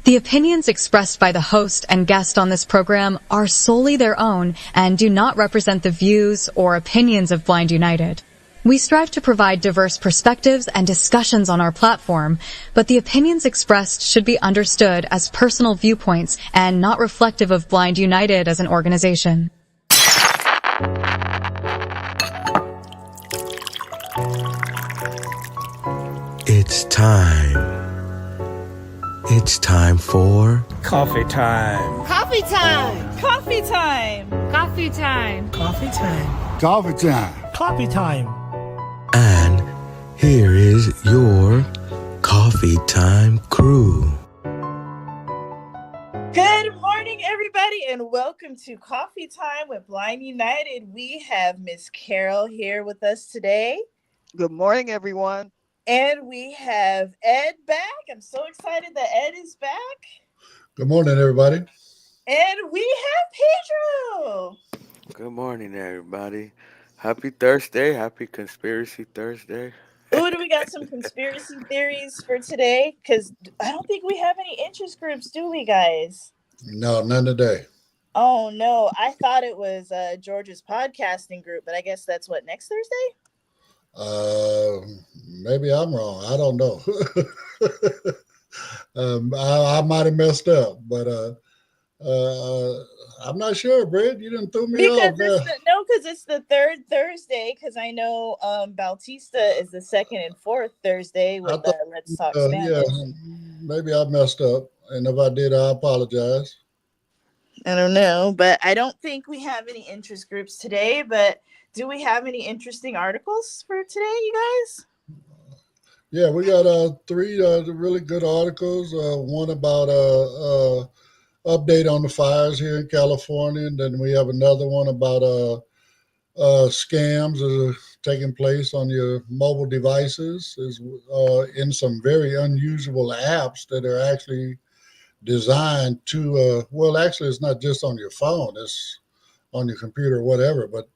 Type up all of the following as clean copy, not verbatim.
The opinions expressed by the host and guest on this program are solely their own and do not represent the views or opinions of Blind United. We strive to provide diverse perspectives and discussions on our platform, but the opinions expressed should be understood as personal viewpoints and not reflective of Blind United as an organization. It's time. It's time for coffee time. Coffee time. Coffee time. Coffee time. Coffee time. Coffee time. Coffee time. And here is your coffee time crew. Good morning, everybody, and welcome to Coffee Time with Blind United. We have Miss Carol here with us today. Good morning, everyone. And we have Ed back. I'm so excited that Ed is back. Good morning, everybody. And we have Pedro. Good morning, everybody. Happy Thursday. Happy Conspiracy Thursday. Ooh, do we got some conspiracy theories for today? Because I don't think we have any interest groups, do we, guys? No, none today. Oh, no. I thought it was George's podcasting group, but I guess that's what, next Thursday? Maybe I'm wrong. I don't know. I might have messed up, but I'm not sure, Brett. You didn't throw me off there. Because it's the third Thursday, because I know Bautista is the second and fourth Thursday with Let's Talk Spanish. Yeah, maybe I messed up, and if I did, I apologize. I don't know, but I don't think we have any interest groups today, but do we have any interesting articles for today, you guys? Yeah, we got three really good articles. One about update on the fires here in California, and then we have another one about scams that are taking place on your mobile devices in some very unusual apps that are actually designed to, actually it's not just on your phone, it's on your computer or whatever, but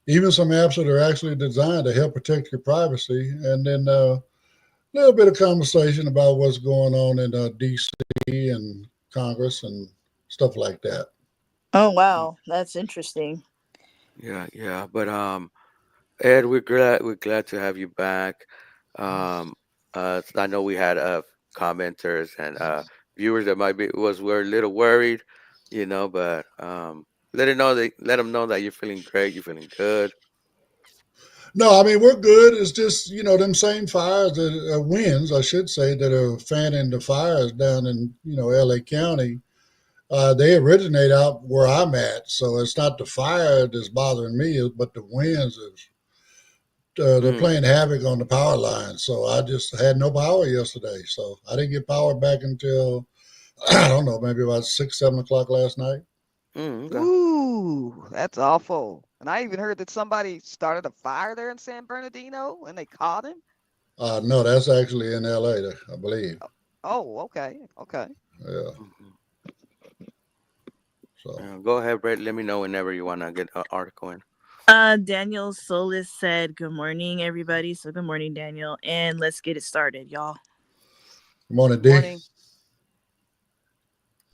even some apps that are actually designed to help protect your privacy. And then a little bit of conversation about what's going on in D.C. and Congress and stuff like that. Oh, wow. That's interesting. Yeah. But Ed, we're glad to have you back. I know we had commenters and viewers that were a little worried, but let them know that you're feeling great, you're feeling good. No, I mean, we're good. It's just, them same fires, winds, I should say, that are fanning the fires down in, L.A. County. They originate out where I'm at. So it's not the fire that's bothering me, but the winds. They're playing havoc on the power line. So I just had no power yesterday. So I didn't get power back until, I don't know, maybe about 6, 7 o'clock last night. Okay. Ooh, that's awful. And I even heard that somebody started a fire there in San Bernardino and they caught him. No, that's actually in LA, I believe. Oh, okay. Yeah. So go ahead, Brett. Let me know whenever you want to get an article in. Daniel Solis said, good morning, everybody. So good morning, Daniel. And let's get it started, y'all. good morning, D. Morning.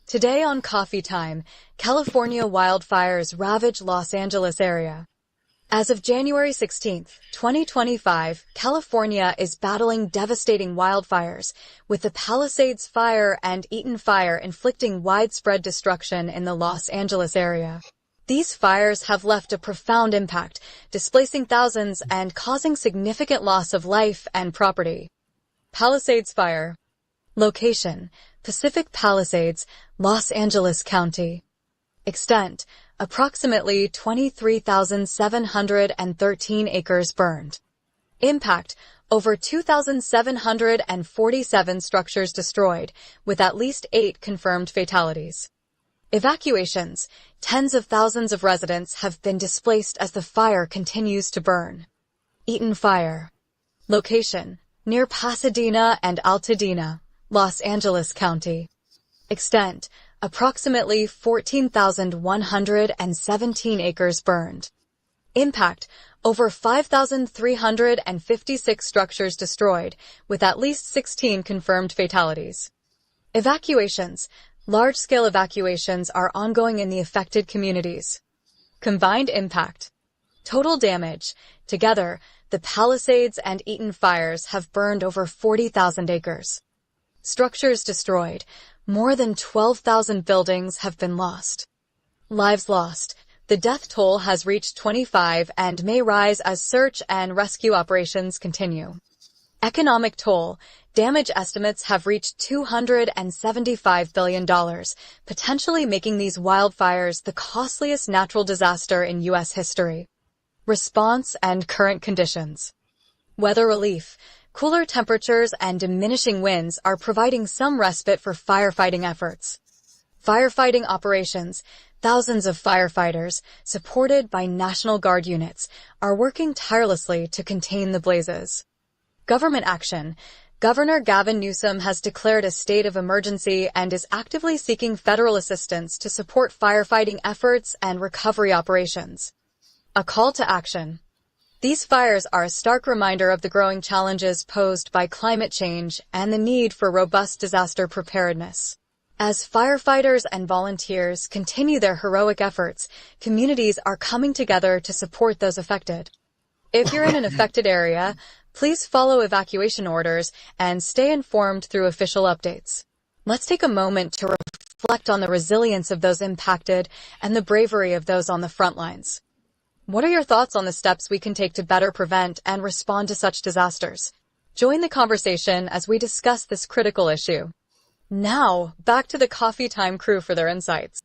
Today on Coffee Time, California wildfires ravage Los Angeles area. As of January 16th, 2025, California is battling devastating wildfires, with the Palisades Fire and Eaton Fire inflicting widespread destruction in the Los Angeles area. These fires have left a profound impact, displacing thousands and causing significant loss of life and property. Palisades Fire. Location: Pacific Palisades, Los Angeles County. Extent: approximately 23,713 acres burned. Impact: over 2,747 structures destroyed, with at least 8 confirmed fatalities. Evacuations: tens of thousands of residents have been displaced as the fire continues to burn. Eaton Fire. Location: near Pasadena and Altadena, Los Angeles County. Extent: approximately 14,117 acres burned. Impact: over 5,356 structures destroyed, with at least 16 confirmed fatalities. Evacuations. Large-scale evacuations are ongoing in the affected communities. Combined impact. Total damage. Together, the Palisades and Eaton fires have burned over 40,000 acres. Structures destroyed. More than 12,000 buildings have been lost. Lives lost. The death toll has reached 25 and may rise as search and rescue operations continue. Economic toll. Damage estimates have reached $275 billion, potentially making these wildfires the costliest natural disaster in U.S. history. Response and current conditions. Weather relief. Cooler temperatures and diminishing winds are providing some respite for firefighting efforts. Firefighting operations. Thousands of firefighters, supported by National Guard units, are working tirelessly to contain the blazes. Government action. Governor Gavin Newsom has declared a state of emergency and is actively seeking federal assistance to support firefighting efforts and recovery operations. A call to action. These fires are a stark reminder of the growing challenges posed by climate change and the need for robust disaster preparedness. As firefighters and volunteers continue their heroic efforts, communities are coming together to support those affected. If you're in an affected area, please follow evacuation orders and stay informed through official updates. Let's take a moment to reflect on the resilience of those impacted and the bravery of those on the front lines. What are your thoughts on the steps we can take to better prevent and respond to such disasters? Join the conversation as we discuss this critical issue. Now, back to the Coffee Time crew for their insights.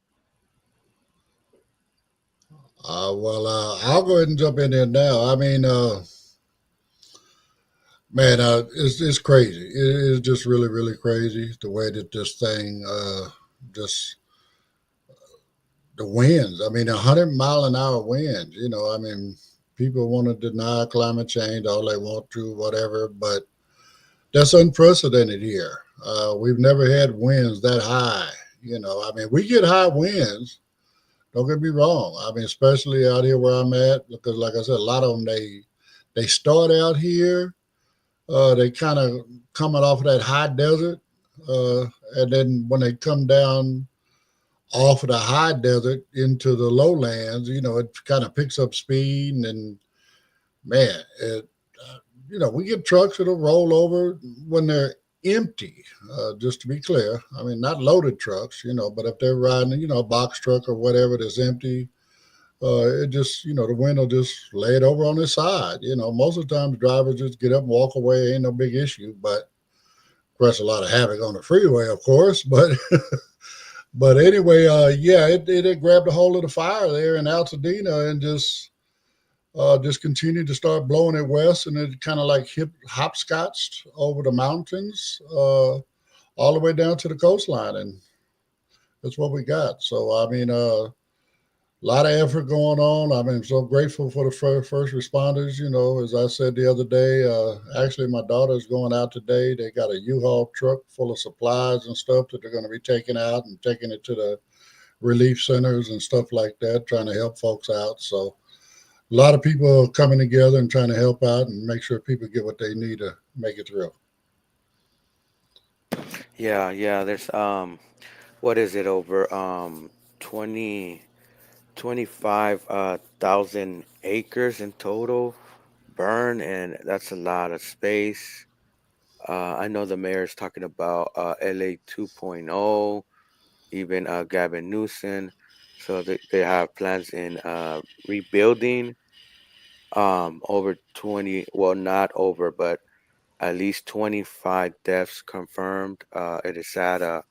I'll go ahead and jump in there now. I mean, man, it's crazy. It is just really, really crazy the way that this thing, just the winds. I mean, 100-mile-an-hour winds. You know, I mean, people want to deny climate change all they want to, whatever, but that's unprecedented here. We've never had winds that high. You know, I mean, we get high winds. Don't get me wrong. I mean, especially out here where I'm at, because like I said, a lot of them, they start out here. They kind of coming off of that high desert. And then when they come down off of the high desert into the lowlands, you know, it kind of picks up speed. And man, you know, we get trucks that'll roll over when they're empty, just to be clear. I mean, not loaded trucks, you know, but if they're riding, you know, a box truck or whatever that's empty, it just, you know, the wind will just lay it over on the side. You know, most of the time drivers just get up and walk away. Ain't no big issue, but of course, a lot of havoc on the freeway, of course, but but anyway, yeah, it grabbed a hold of the fire there in Altadena and just continued to start blowing it west, and it kind of like hopscotched over the mountains all the way down to the coastline, and that's what we got. So I mean, a lot of effort going on. I mean, I'm so grateful for the first responders. You know, as I said the other day, actually my daughter's going out today. They got a U-Haul truck full of supplies and stuff that they're going to be taking out and taking it to the relief centers and stuff like that, trying to help folks out. So a lot of people are coming together and trying to help out and make sure people get what they need to make it through. Yeah. There's what is it, over 25,000 acres in total burn, and that's a lot of space. I know the mayor's talking about LA 2.0, even Gavin Newsom. So they have plans in rebuilding, over 20, well, not over, but at least 25 deaths confirmed. It is sad.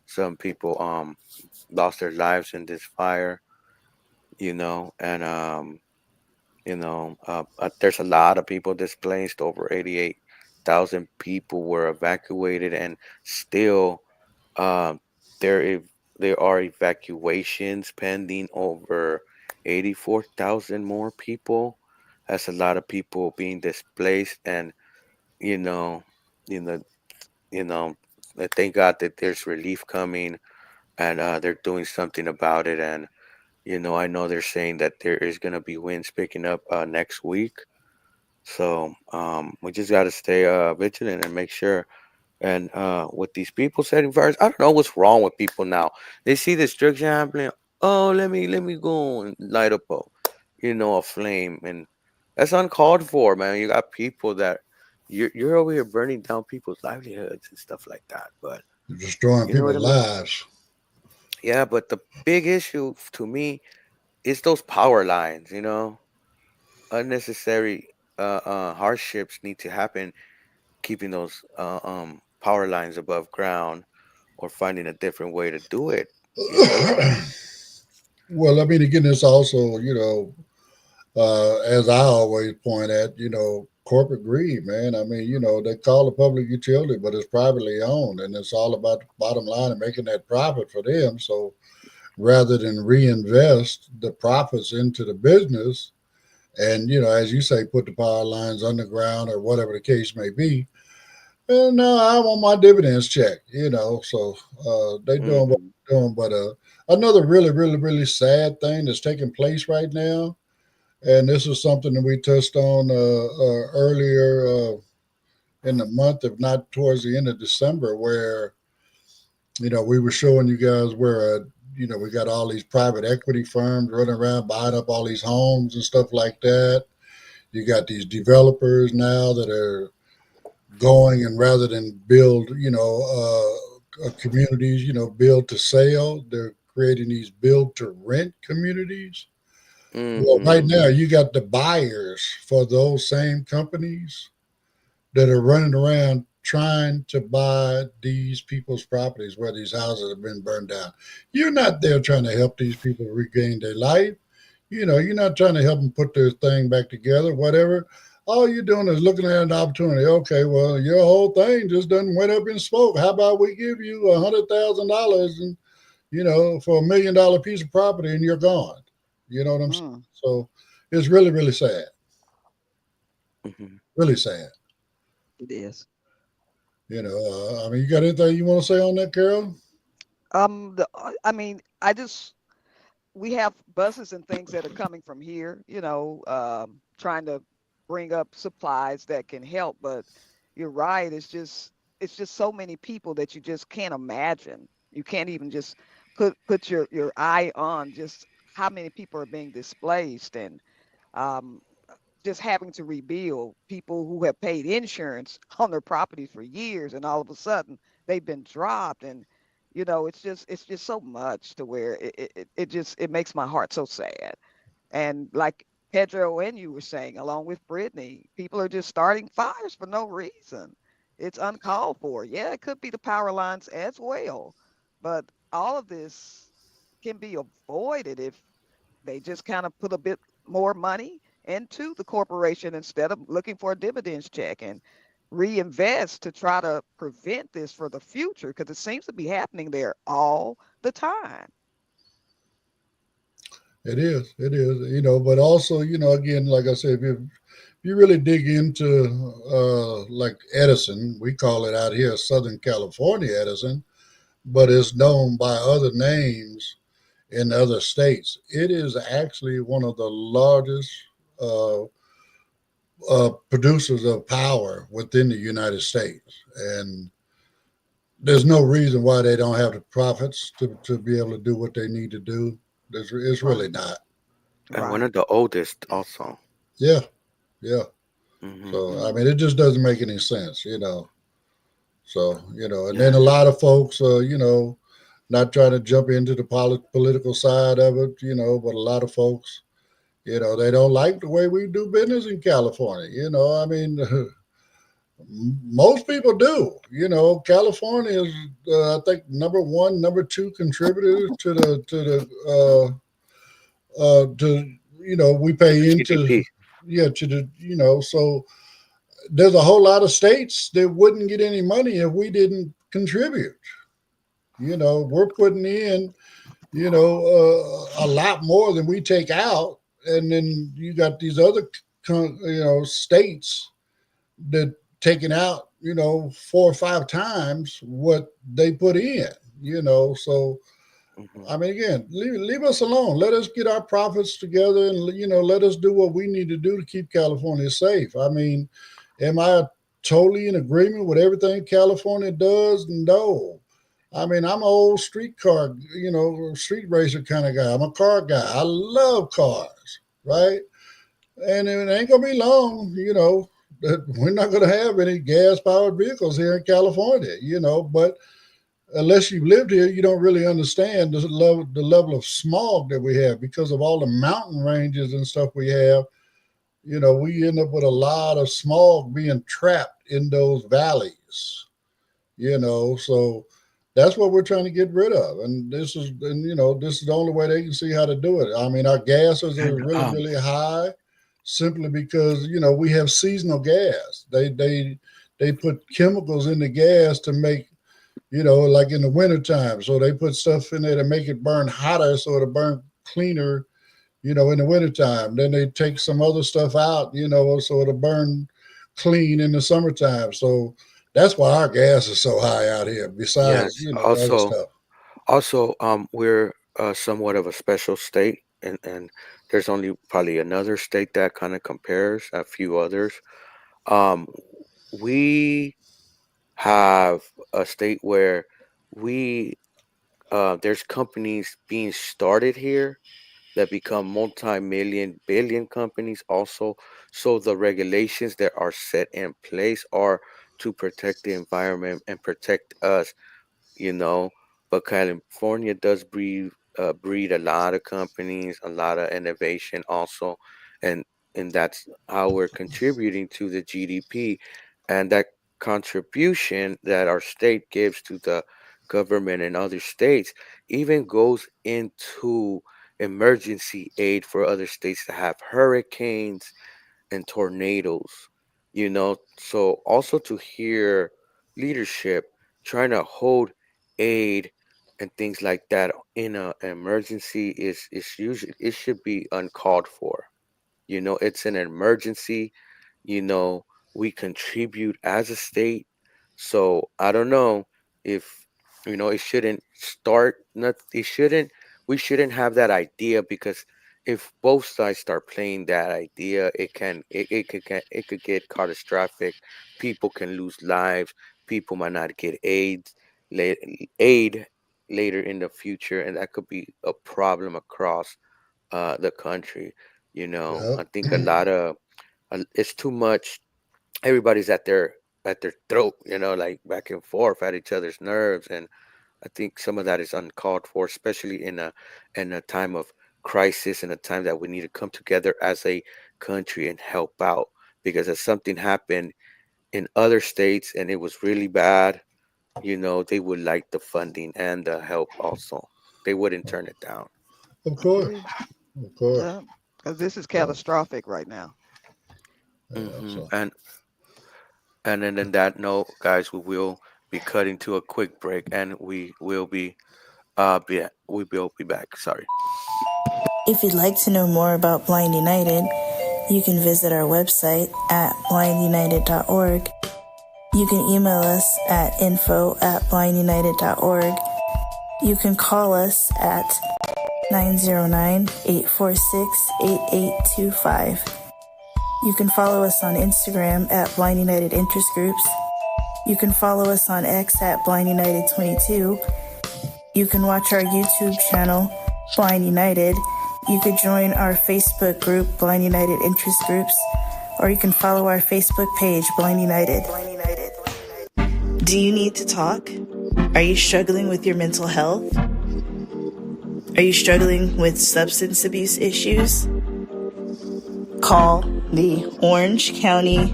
Some people lost their lives in this fire, and there's a lot of people displaced. Over 88,000 people were evacuated, and still um, there there are evacuations pending. Over 84,000 more people. That's a lot of people being displaced, and you know, you know, you know. Thank God that there's relief coming, and they're doing something about it. And I know they're saying that there is going to be winds picking up next week. So we just got to stay vigilant and make sure And with these people setting fires, I don't know what's wrong with people now. They see destruction happening. Oh, let me go and light up a flame, and that's uncalled for, man. You got people that you're over here burning down people's livelihoods and stuff like that. But Destroying you know what people's I mean? lives. Yeah, but the big issue to me is those power lines. Unnecessary hardships need to happen, keeping those power lines above ground or finding a different way to do it. You know. Well, I mean, again, it's also, as I always point at, corporate greed, man. I mean, they call it public utility, but it's privately owned, and it's all about the bottom line and making that profit for them. So rather than reinvest the profits into the business, and as you say, put the power lines underground or whatever the case may be. And no, I want my dividends checked. So they doing what Hmm. they're doing. But another really, really, really sad thing that's taking place right now, and this is something that we touched on earlier in the month, if not towards the end of December, where we were showing you guys where we got all these private equity firms running around buying up all these homes and stuff like that. You got these developers now that are going, and rather than build, communities, build to sell, they're creating these build to rent communities. Well, right Hmm. now you got the buyers for those same companies that are running around trying to buy these people's properties where these houses have been burned down. You're not there trying to help these people regain their life. You're not trying to help them put their thing back together, whatever. All you're doing is looking at an opportunity. Okay, well, your whole thing just done went up in smoke. How about we give you $100,000 and for $1 million piece of property and you're gone. You know what I'm saying? Mm, So it's really, really sad. Hmm. Really sad. it is. I mean, you got anything you want to say on that, Carol? I mean, we have buses and things that are coming from here, trying to bring up supplies that can help. But you're right. It's just so many people that you just can't imagine. You can't even just put your eye on just how many people are being displaced, and um, just having to rebuild, people who have paid insurance on their properties for years, and all of a sudden they've been dropped. And it's just so much to where it makes my heart so sad. And like Pedro and you were saying, along with Brittany, people are just starting fires for no reason. It's uncalled for. Yeah, it could be the power lines as well, but all of this can be avoided if they just kind of put a bit more money into the corporation instead of looking for a dividends check, and reinvest to try to prevent this for the future, because it seems to be happening there all the time. It is. It is. But also, again, like I said, if you really dig into like Edison, we call it out here Southern California Edison, but it's known by other names in other states. It is actually one of the largest uh, producers of power within the United States. And there's no reason why they don't have the profits to be able to do what they need to do. It's really Right, not. And one right. of the oldest also. Yeah, yeah. Hmm. So, I Mm, mean, it just doesn't make any sense. So, and then Yeah. a lot of folks, not trying to jump into the political side of it, but a lot of folks, they don't like the way we do business in California. I mean, most people do. California is, I think, number one, number two contributor to we pay into, GDP. yeah, to the, so there's a whole lot of states that wouldn't get any money if we didn't contribute. We're putting in, a lot more than we take out. And then you got these other, states that taking out, four or five times what they put in. So, Hmm. I mean, again, leave us alone. Let us get our profits together and, let us do what we need to do to keep California safe. I mean, am I totally in agreement with everything California does? No. I mean, I'm an old street racer kind of guy. I'm a car guy. I love cars, right? And it ain't gonna be long, that we're not gonna have any gas powered vehicles here in California, but unless you've lived here, you don't really understand the level of smog that we have because of all the mountain ranges and stuff we have. We end up with a lot of smog being trapped in those valleys. So that's what we're trying to get rid of, and this is the only way they can see how to do it. I mean, our gases are And really really high, simply because we have seasonal gas. They put chemicals in the gas to make, like in the wintertime. So they put stuff in there to make it burn hotter so it'll burn cleaner, in the wintertime. Then they take some other stuff out, so it'll burn clean in the summertime. So that's why our gas is so high out here, besides, yes, the other stuff. also, we're somewhat of a special state, and there's only probably another state that kind of compares a few others. Um, we have a state where we there's companies being started here that become multi-million billion companies also. So the regulations that are set in place are to protect the environment and protect us, you know. But California does breed a lot of companies, a lot of innovation also, and that's how we're contributing to the GDP, and that contribution that our state gives to the government and other states even goes into emergency aid for other states that have hurricanes and tornadoes, you know. So also to hear leadership trying to hold aid and things like that in an emergency is usually, it should be uncalled for. You know, it's an emergency. You know, we contribute as a state. So I don't know if, it shouldn't start, not, it shouldn't, we shouldn't have that idea, because if both sides start playing that idea, it could get catastrophic. People can lose lives. People might not get la- aid later in the future, and that could be a problem across the country. Yeah. I think a lot of it's too much. Everybody's at their throat, like back and forth at each other's nerves, and I think some of that is uncalled for, especially in a time of crisis, in a time that we need to come together as a country and help out. Because if something happened in other states and it was really bad, they would like the funding and the help also. They wouldn't turn it down. Of course. Agree. Of course. Yeah, because this is So, catastrophic right now. yeah. So, And then on that note, guys, we will be cutting to a quick break, and we will be back. Sorry. If you'd like to know more about Blind United, you can visit our website at blindunited.org. You can email us at info@blindunited.org. You can call us at 909-846-8825. You can follow us on Instagram at Blind United Interest Groups. You can follow us on X at Blind United 22. You can watch our YouTube channel, Blind United. You could join our Facebook group, Blind United Interest Groups, or you can follow our Facebook page, Blind United. Do you need to talk? Are you struggling with your mental health? Are you struggling with substance abuse issues? Call the Orange County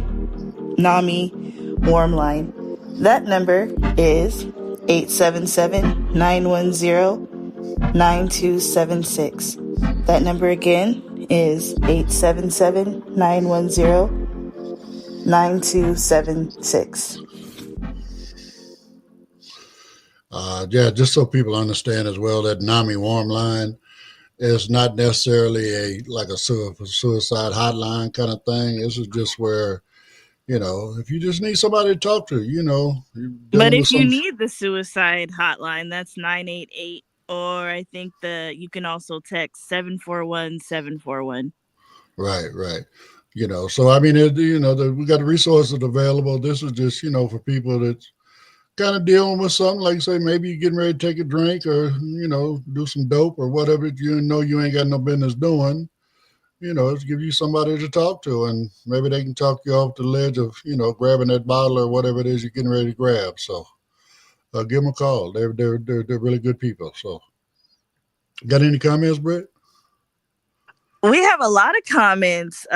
NAMI Warm Line. That number is 877-910-9276. That number again is 877-910-9276. yeah, just so people understand as well, that NAMI Warm Line is not necessarily a suicide hotline kind of thing. This is just where, if you just need somebody to talk to, you're But dealing with if you some. need the suicide hotline, that's 988, or I think you can also text 741-741. Right, right. So I mean, we got the resources available. This is just, for people that's kind of dealing with something, like say maybe you're getting ready to take a drink or, do some dope or whatever you ain't got no business doing. It's give you somebody to talk to, and maybe they can talk you off the ledge of, grabbing that bottle or whatever it is you're getting ready to grab. So give them a call. They're really good people. So got any comments, Brett? We have a lot of comments.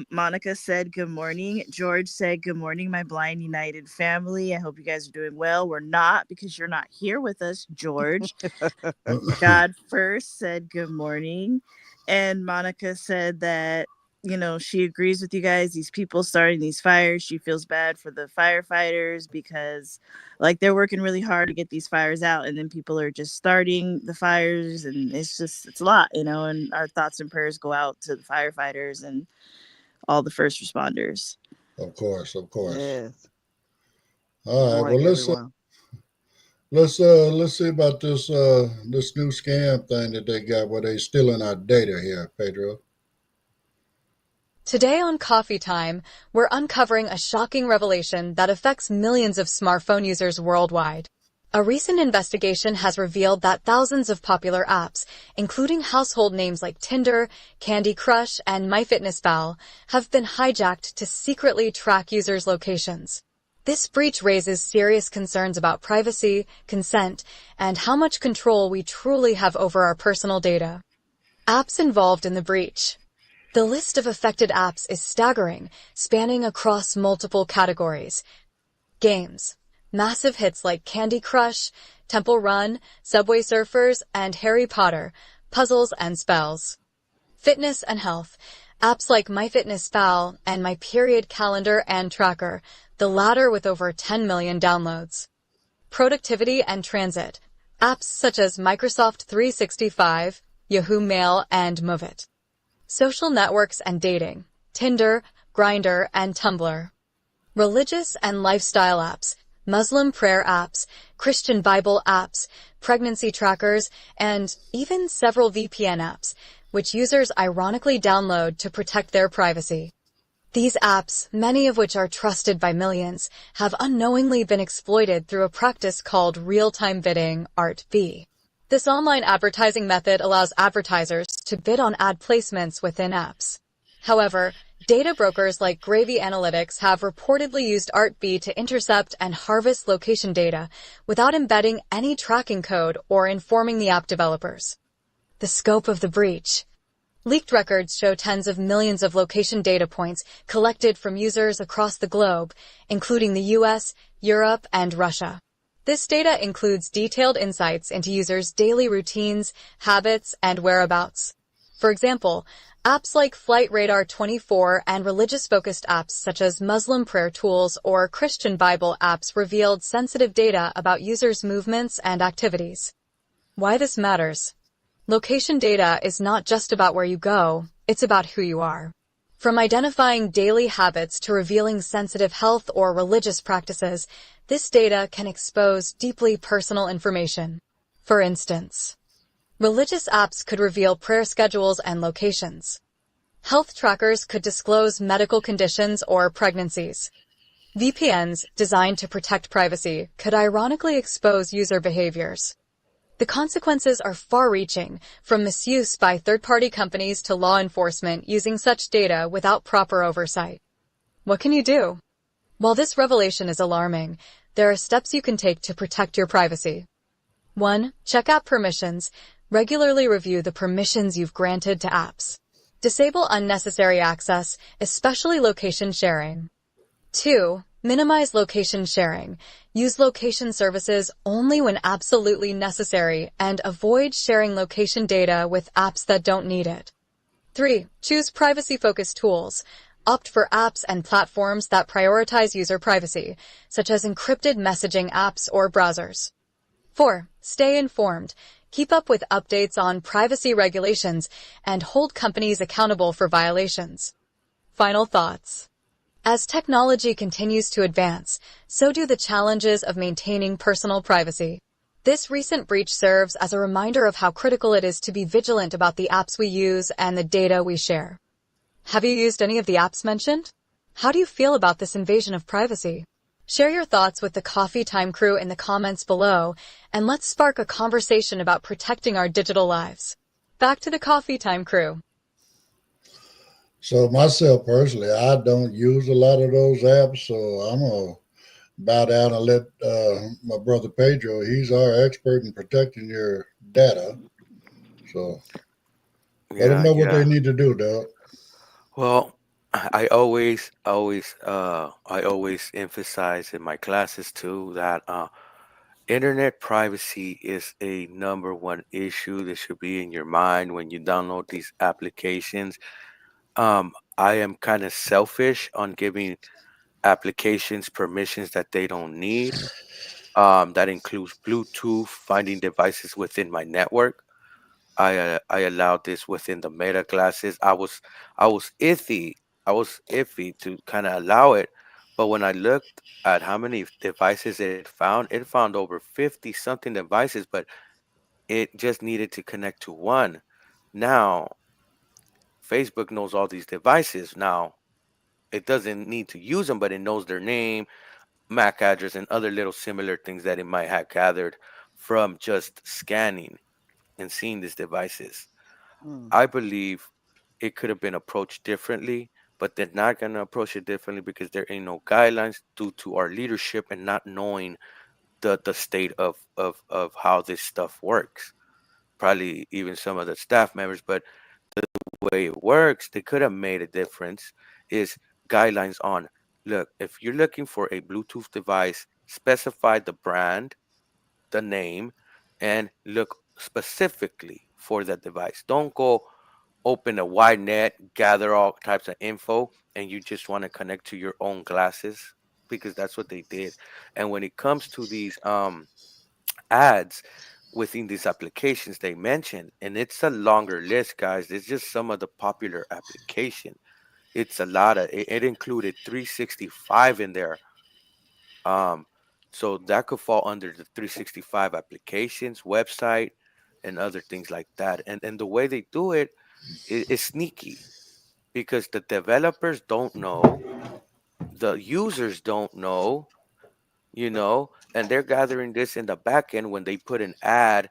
Monica said, good morning. George said, good morning, my Blind United family. I hope you guys are doing well. We're not, because you're not here with us, George. God First said, good morning. And Monica said that, she agrees with you guys. These people starting these fires, she feels bad for the firefighters because they're working really hard to get these fires out, and then people are just starting the fires, and it's a lot, and our thoughts and prayers go out to the firefighters and all the first responders. Of course. Yes. All right. Well, let's see about this new scam thing that they got where they stealing our data here, Pedro. Today on Coffee Time, we're uncovering a shocking revelation that affects millions of smartphone users worldwide. A recent investigation has revealed that thousands of popular apps, including household names like Tinder, Candy Crush, and MyFitnessPal, have been hijacked to secretly track users' locations. This breach raises serious concerns about privacy, consent, and how much control we truly have over our personal data. Apps involved in the breach. The list of affected apps is staggering, spanning across multiple categories. Games. Massive hits like Candy Crush, Temple Run, Subway Surfers, and Harry Potter, puzzles and spells. Fitness and health. Apps like MyFitnessPal and My Period Calendar and Tracker, the latter with over 10 million downloads. Productivity and transit. Apps such as Microsoft 365, Yahoo Mail, and MoveIt. Social networks and dating. Tinder, Grindr, and Tumblr. Religious and lifestyle apps. Muslim prayer apps, Christian Bible apps, pregnancy trackers, and even several VPN apps, which users ironically download to protect their privacy. These apps, many of which are trusted by millions, have unknowingly been exploited through a practice called real-time bidding, ART-B. This online advertising method allows advertisers to bid on ad placements within apps. However, data brokers like Gravy Analytics have reportedly used ART-B to intercept and harvest location data without embedding any tracking code or informing the app developers. The scope of the breach. Leaked records show tens of millions of location data points collected from users across the globe, including the US, Europe, and Russia. This data includes detailed insights into users' daily routines, habits, and whereabouts. For example, apps like Flight Radar 24 and religious-focused apps such as Muslim prayer tools or Christian Bible apps revealed sensitive data about users' movements and activities. Why this matters? Location data is not just about where you go, it's about who you are. From identifying daily habits to revealing sensitive health or religious practices, this data can expose deeply personal information. For instance, religious apps could reveal prayer schedules and locations. Health trackers could disclose medical conditions or pregnancies. VPNs, designed to protect privacy, could ironically expose user behaviors. The consequences are far-reaching, from misuse by third-party companies to law enforcement using such data without proper oversight. What can you do? While this revelation is alarming, there are steps you can take to protect your privacy. 1. Check app permissions. Regularly review the permissions you've granted to apps. Disable unnecessary access, especially location sharing. 2. Minimize location sharing. Use location services only when absolutely necessary and avoid sharing location data with apps that don't need it. 3. Choose privacy-focused tools. Opt for apps and platforms that prioritize user privacy, such as encrypted messaging apps or browsers. 4. Stay informed. Keep up with updates on privacy regulations and hold companies accountable for violations. Final thoughts. As technology continues to advance, so do the challenges of maintaining personal privacy. This recent breach serves as a reminder of how critical it is to be vigilant about the apps we use and the data we share. Have you used any of the apps mentioned? How do you feel about this invasion of privacy? Share your thoughts with the Coffee Time crew in the comments below, and let's spark a conversation about protecting our digital lives. Back to the Coffee Time crew. So myself personally, I don't use a lot of those apps, so I'm gonna bow down and let my brother Pedro. He's our expert in protecting your data. So let them Yeah, know what they yeah. need to do, Doug. Well, I always emphasize in my classes too that internet privacy is a number one issue that should be in your mind when you download these applications. I am kind of selfish on giving applications permissions that they don't need. That includes Bluetooth, finding devices within my network. I allowed this within the meta classes. I was iffy. I was iffy to kind of allow it, but when I looked at how many devices it found over 50 something devices, but it just needed to connect to one. Now, Facebook knows all these devices. Now, it doesn't need to use them, but it knows their name, MAC address, and other little similar things that it might have gathered from just scanning and seeing these devices. Mm. I believe it could have been approached differently, but they're not going to approach it differently because there ain't no guidelines due to our leadership and not knowing the state of how this stuff works. Probably even some of the staff members, but the way it works, they could have made a difference is guidelines on look, if you're looking for a Bluetooth device, specify the brand, the name, and look specifically for that device. Don't go open a wide net, gather all types of info, and you just want to connect to your own glasses because that's what they did. And when it comes to these ads within these applications they mentioned, and it's a longer list, guys. It's just some of the popular application. It's a lot of it included 365 in there. Um, so that could fall under the 365 applications, website, and other things like that. And the way they do it is sneaky because the developers don't know, the users don't know, and they're gathering this in the back end when they put an ad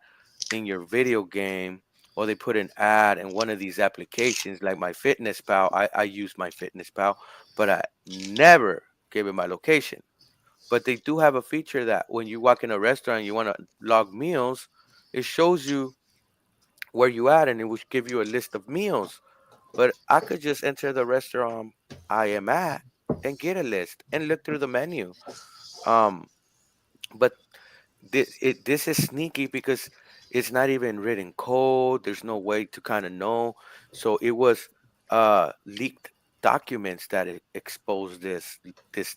in your video game or they put an ad in one of these applications like my Fitness Pal. I use my Fitness Pal, but I never give it my location. But they do have a feature that when you walk in a restaurant and you want to log meals, it shows you where you at and it will give you a list of meals. But I could just enter the restaurant I am at and get a list and look through the menu. Um, but this is sneaky because it's not even written code. There's no way to kind of know. So it was leaked documents that exposed this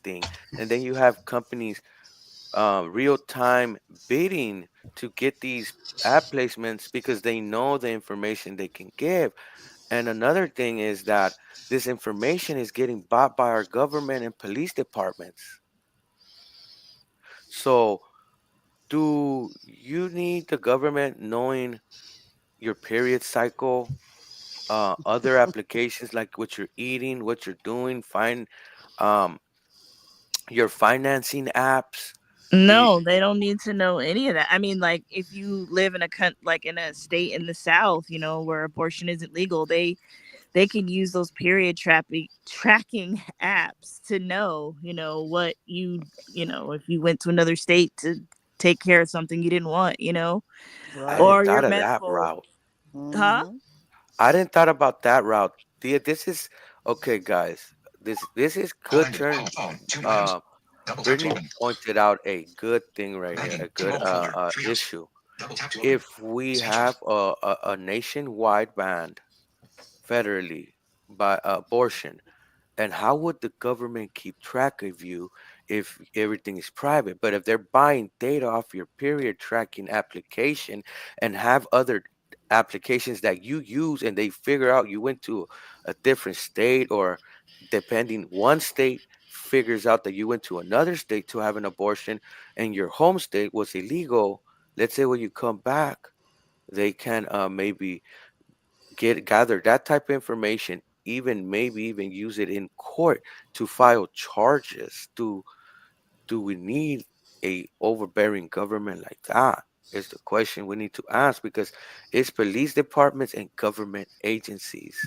thing, and then you have companies real time bidding to get these app placements because they know the information they can give. And another thing is that this information is getting bought by our government and police departments. So, do you need the government knowing your period cycle, other applications like what you're eating, what you're doing, um, your financing apps? Do you, No, they don't need to know any of that. I mean, like if you live in like in a state in the South, where abortion isn't legal, they can use those period tracking apps to know, what if you went to another state to take care of something you didn't want, I Right. didn't or your thought of that medical, route. huh? Mm-hmm. I didn't thought about that route. This is okay, guys. This is good turn. Uh, Brittany pointed out a good thing right here, a good issue. If we have a nationwide ban federally by abortion, and how would the government keep track of you if everything is private? But if they're buying data off your period tracking application and have other applications that you use and they figure out you went to a different state or depending one state figures out that you went to another state to have an abortion and your home state was illegal, let's say when you come back, they can maybe gather that type of information even maybe even use it in court to file charges. Do we need a overbearing government like that? Is the question we need to ask, because it's police departments and government agencies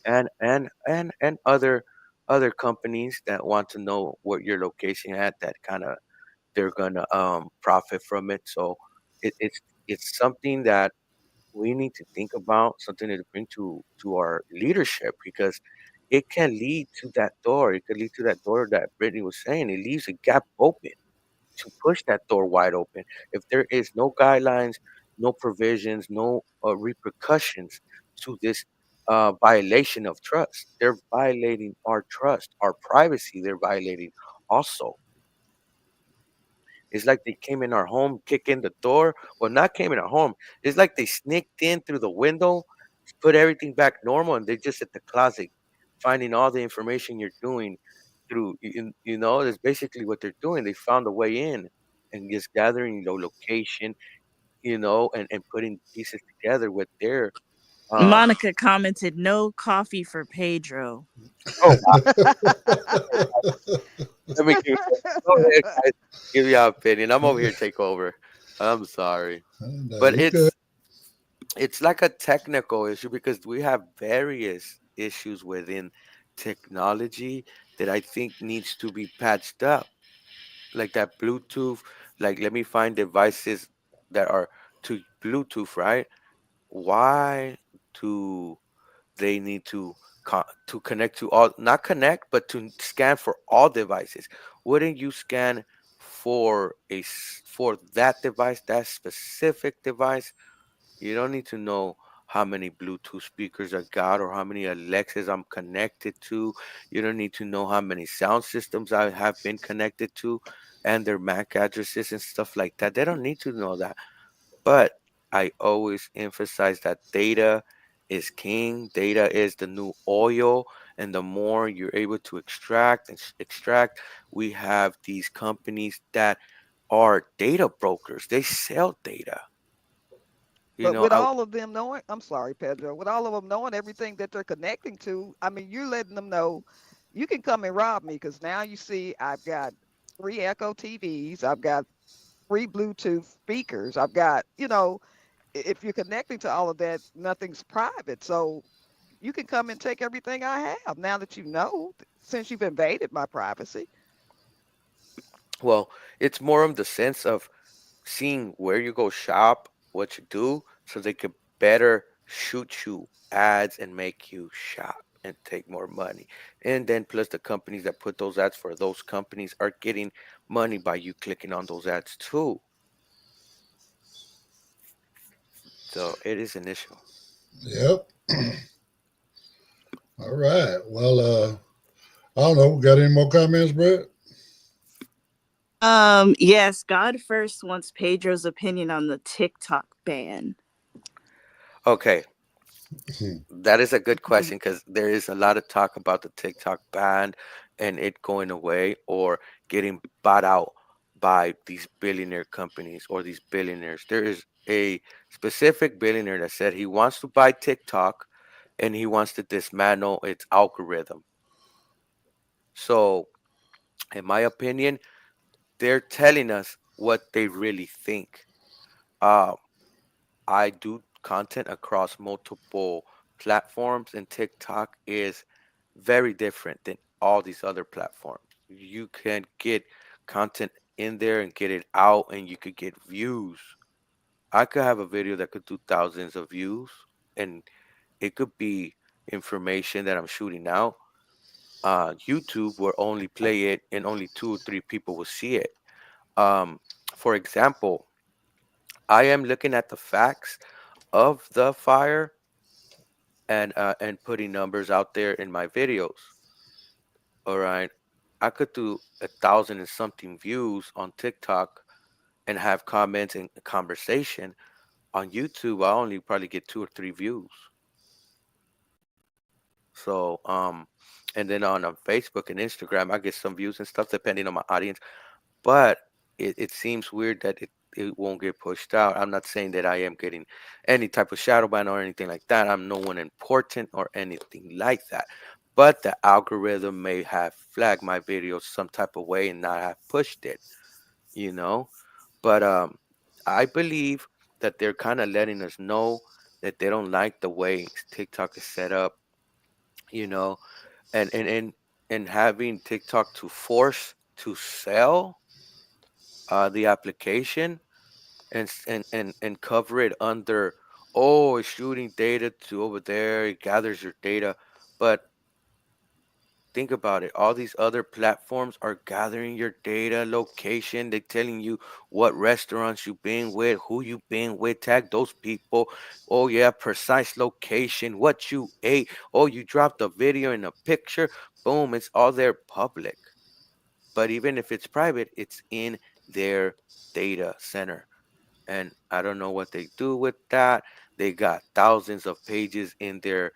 and other companies that want to know what your location at, that kind of they're gonna profit from it. So it's something that we need to think about, something to bring to our leadership, because it can lead to that door. It could lead to that door that Brittany was saying. It leaves a gap open to push that door wide open. If there is no guidelines, no provisions, no repercussions to this violation of trust, they're violating our trust, our privacy. They're violating also. It's like they came in our home, kick in the door. Well, not came in our home. It's like they sneaked in through the window, put everything back normal, and they're just at the closet, finding all the information you're doing through. That's basically what they're doing. They found a way in and just gathering your location, and putting pieces together with their. Uh, Monica commented, "No coffee for Pedro." oh, wow. Let me go ahead, guys. Give your opinion. I'm over here to take over. I'm sorry, No, but you good. it's like a technical issue, because we have various issues within technology that I think needs to be patched up. Like that Bluetooth, like let me find devices that are to Bluetooth, right? Why do they need to connect to all, not connect, but to scan for all devices? Wouldn't you scan for that device, that specific device? You don't need to know how many Bluetooth speakers I got or how many Alexas I'm connected to. You don't need to know how many sound systems I have been connected to and their MAC addresses and stuff like that. They don't need to know that. But I always emphasize that data is king. Data is the new oil. And the more you're able to extract, we have these companies that are data brokers. They sell data. You But know, with I, all of them knowing, I'm sorry, Pedro, with all of them knowing everything that they're connecting to, I mean, you're letting them know you can come and rob me, because now you see I've got 3 Echo TVs, I've got 3 Bluetooth speakers, I've got, if you're connecting to all of that, nothing's private. So you can come and take everything I have now that you know, since you've invaded my privacy. well, it's more of the sense of seeing where you go shop, what you do, so they could better shoot you ads and make you shop and take more money. And then plus the companies that put those ads for those companies are getting money by you clicking on those ads too. So it is an issue. Yep. All right. Well, I don't know. Got any more comments, Brett? Yes, God first wants Pedro's opinion on the TikTok ban. Okay, that is a good question, because there is a lot of talk about the TikTok ban and it going away or getting bought out by these billionaire companies or these billionaires. There is a specific billionaire that said he wants to buy TikTok and he wants to dismantle its algorithm. So, in my opinion, they're telling us what they really think. Uh, I do content across multiple platforms, and TikTok is very different than all these other platforms. You can get content in there and get it out, and you could get views. I could have a video that could do thousands of views, and it could be information that I'm shooting out. YouTube will only play it, and only 2 or 3 people will see it. Um, for example, I am looking at the facts of the fire and putting numbers out there in my videos. All right. I could do 1,000 and something views on TikTok and have comments and conversation. On YouTube, I only probably get 2 or 3 views. So, and then on Facebook and Instagram, I get some views and stuff depending on my audience. But it seems weird that it won't get pushed out. I'm not saying that I am getting any type of shadow ban or anything like that. I'm no one important or anything like that. But the algorithm may have flagged my video some type of way and not have pushed it, you know. But I believe that they're kind of letting us know that they don't like the way TikTok is set up, you know, and having TikTok to force to sell the application and cover it under, oh, it's shooting data to over there, it gathers your data. But think about it, all these other platforms are gathering your data, location, they're telling you what restaurants you've been with, who you've been with, tag those people. Oh yeah, precise location, what you ate. Oh, you dropped a video and a picture, boom, it's all there public. But even if it's private, it's in their data center. And I don't know what they do with that. They got thousands of pages in their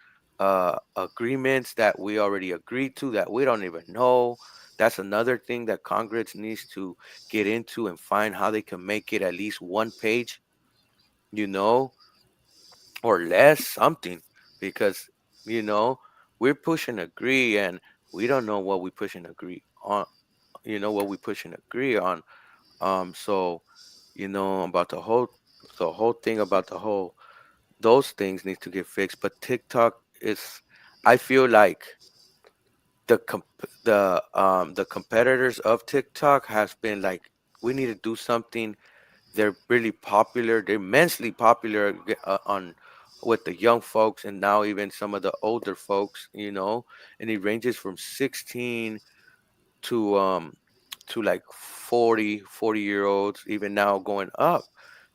agreements that we already agreed to that we don't even know. That's another thing that Congress needs to get into and find how they can make it at least one page, you know, or less, something, because you know we're pushing agree and we don't know what we push and agree on. You know what we push and agree on. So about the whole thing about the whole those things need to get fixed. But TikTok is, I feel like the competitors of TikTok has been like, we need to do something. They're really popular. They're immensely popular on with the young folks and now even some of the older folks. And it ranges from 16 to like 40 year olds, even now going up.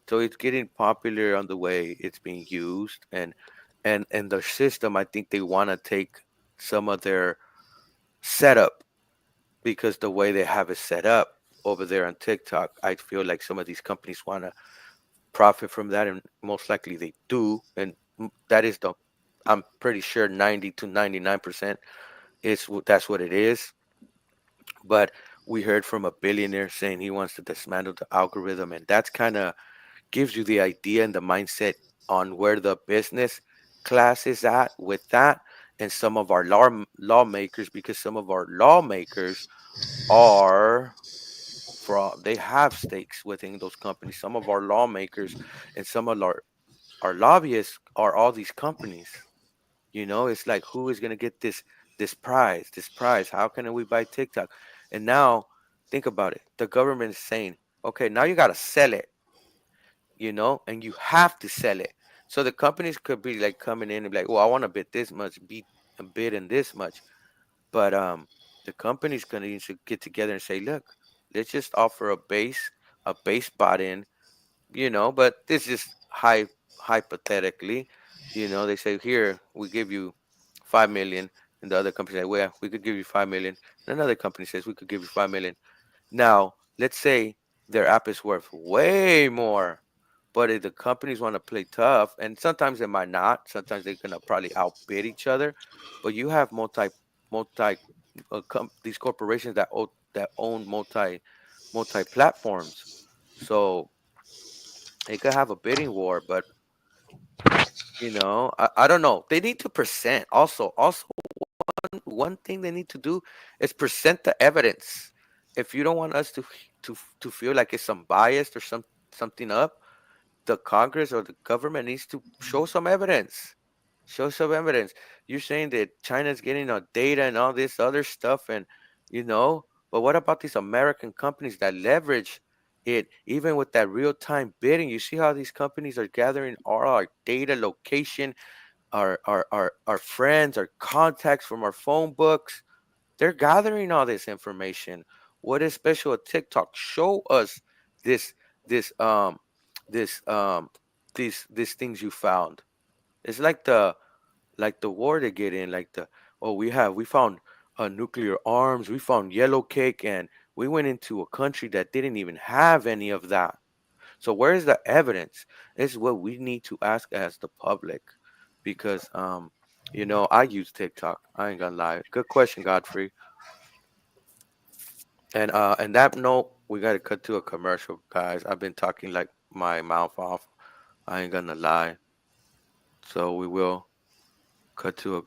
So it's getting popular on the way it's being used, and the system, I think they want to take some of their setup, because the way they have it set up over there on TikTok, I feel like some of these companies want to profit from that, and most likely they do. And that is I'm pretty sure 90 to 99% that's what it is. But we heard from a billionaire saying he wants to dismantle the algorithm, and that's kind of gives you the idea and the mindset on where the business class is at with that, and some of our lawmakers, because some of our lawmakers are they have stakes within those companies. Some of our lawmakers and some of our lobbyists are all these companies. It's like, who is going to get this prize? How can we buy TikTok? And now think about it. The government is saying, okay, now you got to sell it, and you have to sell it. So the companies could be like coming in and be like, well, I want to bid this much, be a bid in this much. But the company's going to need to get together and say, look, let's just offer a base bot in, but this is hypothetically, they say, here, we give you 5 million. And the other company say, well, we could give you 5 million. And another company says, we could give you 5 million. Now, let's say their app is worth way more, but if the companies want to play tough, and sometimes they might not, sometimes they're gonna probably outbid each other. But you have multi these corporations that own multi platforms, so it could have a bidding war. But I don't know. They need to present also one thing they need to do is present the evidence. If you don't want us to feel like it's some bias or something up, the Congress or the government needs to show some evidence. Show some evidence. You're saying that China's getting our data and all this other stuff, and but what about these American companies that leverage it, even with that real time bidding? You see how these companies are gathering all our data, location, our friends, our contacts from our phone books. They're gathering all this information. What is special at TikTok? Show us this this this these things you found. It's like the war they get in, like we found nuclear arms, we found yellow cake, and we went into a country that didn't even have any of that. So where is the evidence? This is what we need to ask as the public, because I use TikTok. I ain't gonna lie. Good question, Godfrey. And that note, we got to cut to a commercial, guys. I've been talking like my mouth off. I ain't gonna lie. So we will cut to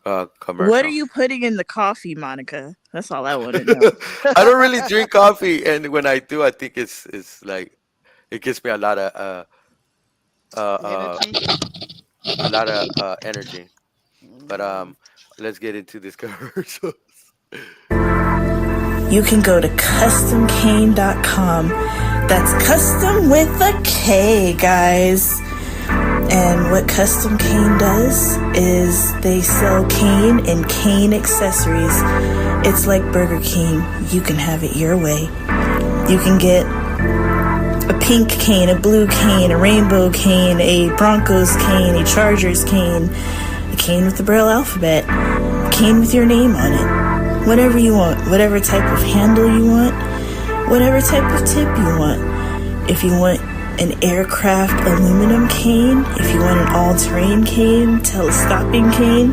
a commercial. What are you putting in the coffee, Monica? That's all I want to know. I don't really drink coffee, and when I do, I think it's like it gives me Energy. a lot of energy. But Mhm. let's get into this commercial. You can go to customcane.com. That's custom with a K, guys. And what Custom Cane does is they sell cane and cane accessories. It's like Burger King. You can have it your way. You can get a pink cane, a blue cane, a rainbow cane, a Broncos cane, a Chargers cane, a cane with the Braille alphabet, a cane with your name on it. Whatever you want, whatever type of handle you want, whatever type of tip you want. If you want an aircraft aluminum cane, if you want an all-terrain cane, telescoping cane,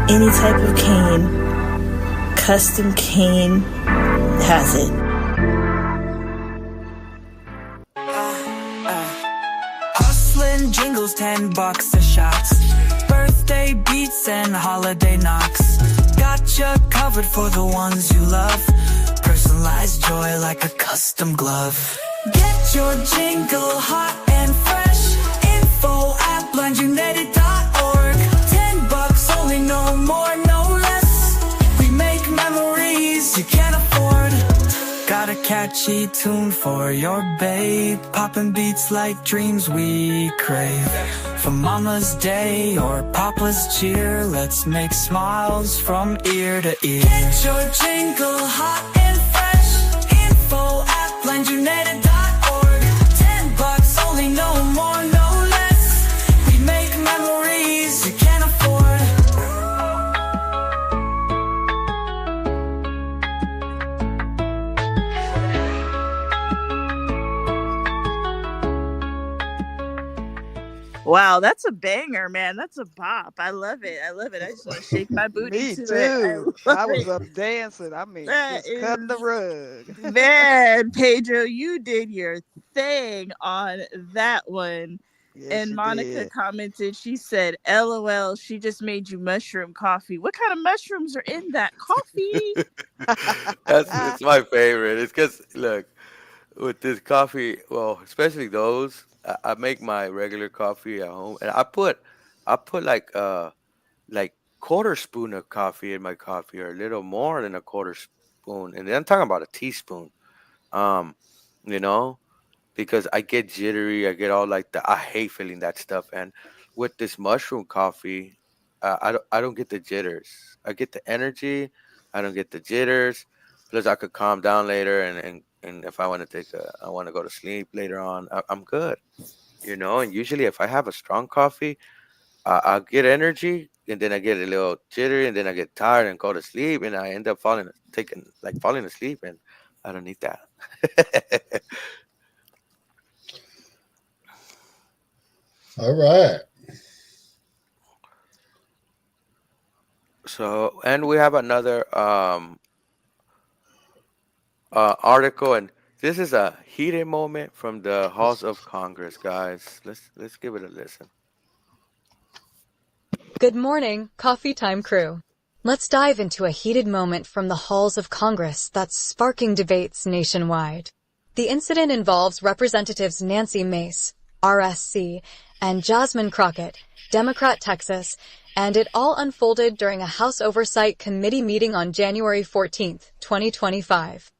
any type of cane, Custom Cane has it. Hustling jingles, $10 a shots. Birthday beats and holiday knocks. Gotcha covered for the ones you love. Personalized joy like a custom glove. Get your jingle hot and fresh. Info at blindunited.org. $10 only, no more, no less. We make memories you can't afford. Got a catchy tune for your babe. Poppin' beats like dreams we crave. For Mama's Day or Papa's cheer, let's make smiles from ear to ear. Get your jingle hot and fresh. Info at blindunited.org. $10 only, no more, no less. We make memories you can't afford. Wow, that's a banger, man. That's a bop. I love it. I love it. I just want to shake my booty Me to too. it. I was up dancing. I mean, That just cutting the is- rug. Man, Pedro, you did your thing on that one. Yes, And you Monica did. commented, she said, LOL, she just made you mushroom coffee. What kind of mushrooms are in that coffee? It's my favorite. It's because look, with this coffee, well, especially those, I make my regular coffee at home, and I put like quarter spoon of coffee in my coffee, or a little more than a quarter spoon, and then I'm talking about a teaspoon. Um, you know, because I get jittery, I get all like I hate feeling that stuff, and with this mushroom coffee, I don't get the jitters. I get the energy, I don't get the jitters. Plus, I could calm down later, and if I want to I want to go to sleep later on, I'm good. And usually if I have a strong coffee, I get energy, and then I get a little jittery, and then I get tired and go to sleep, and I end up falling asleep, and I don't need that. All right. So, and we have another article, and this is a heated moment from the halls of Congress, guys. Let's give it a listen. Good morning, Coffee Time crew. Let's dive into a heated moment from the halls of Congress that's sparking debates nationwide. The incident involves Representatives Nancy Mace, RSC, and Jasmine Crockett, Democrat Texas, and it all unfolded during a House Oversight Committee meeting on January 14, 2025.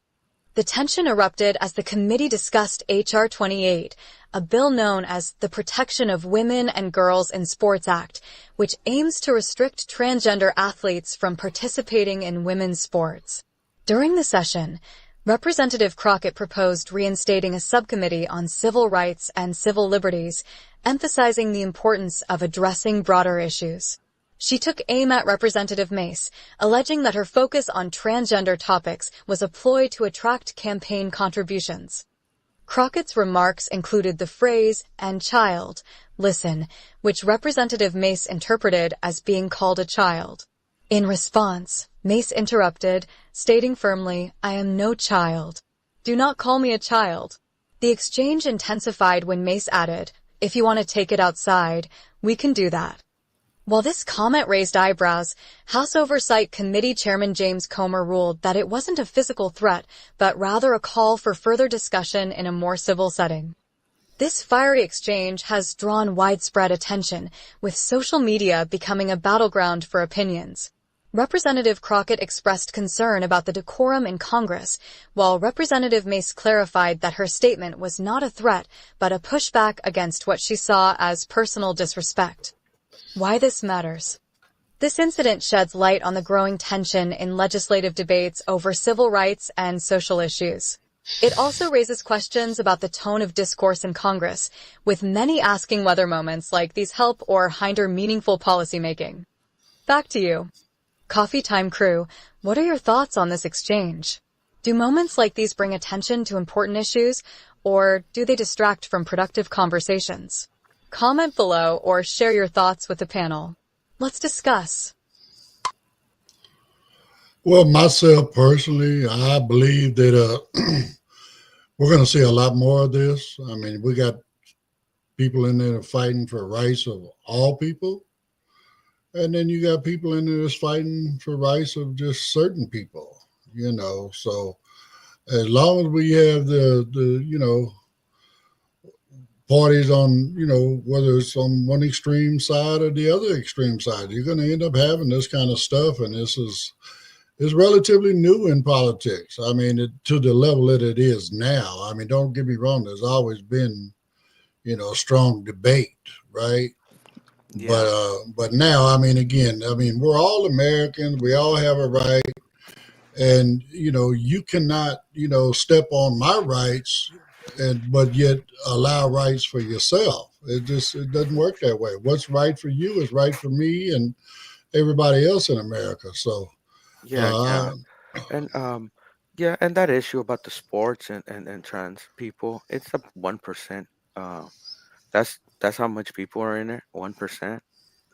The tension erupted as the committee discussed H.R. 28, a bill known as the Protection of Women and Girls in Sports Act, which aims to restrict transgender athletes from participating in women's sports. During the session, Representative Crockett proposed reinstating a subcommittee on civil rights and civil liberties, emphasizing the importance of addressing broader issues. She took aim at Representative Mace, alleging that her focus on transgender topics was a ploy to attract campaign contributions. Crockett's remarks included the phrase, "and child, listen," which Representative Mace interpreted as being called a child. In response, Mace interrupted, stating firmly, "I am no child." Do not call me a child. The exchange intensified when Mace added, if you want to take it outside, we can do that. While this comment raised eyebrows, House Oversight Committee Chairman James Comer ruled that it wasn't a physical threat, but rather a call for further discussion in a more civil setting. This fiery exchange has drawn widespread attention, with social media becoming a battleground for opinions. Representative Crockett expressed concern about the decorum in Congress, while Representative Mace clarified that her statement was not a threat, but a pushback against what she saw as personal disrespect. Why this matters. This incident sheds light on the growing tension in legislative debates over civil rights and social issues. It also raises questions about the tone of discourse in Congress, with many asking whether moments like these help or hinder meaningful policymaking. Back to you. Coffee Time crew, what are your thoughts on this exchange? Do moments like these bring attention to important issues, or do they distract from productive conversations? Comment below or share your thoughts with the panel. Let's discuss. Well, myself personally, I believe that we're going to see a lot more of this. I mean, we got people in there fighting for rights of all people. And then you got people in there that's fighting for rights of just certain people, So as long as we have the parties on, whether it's on one extreme side or the other extreme side, you're going to end up having this kind of stuff. And this is relatively new in politics. I mean, to the level that it is now. I mean, don't get me wrong. There's always been, a strong debate, right? Yeah. But now, I mean, again, we're all Americans. We all have a right. And, you cannot, step on my rights but yet allow rights for yourself. It doesn't work that way. What's right for you is right for me and everybody else in America. So, Yeah. And and that issue about the sports and trans people, it's a 1%. That's how much people are in it, 1%.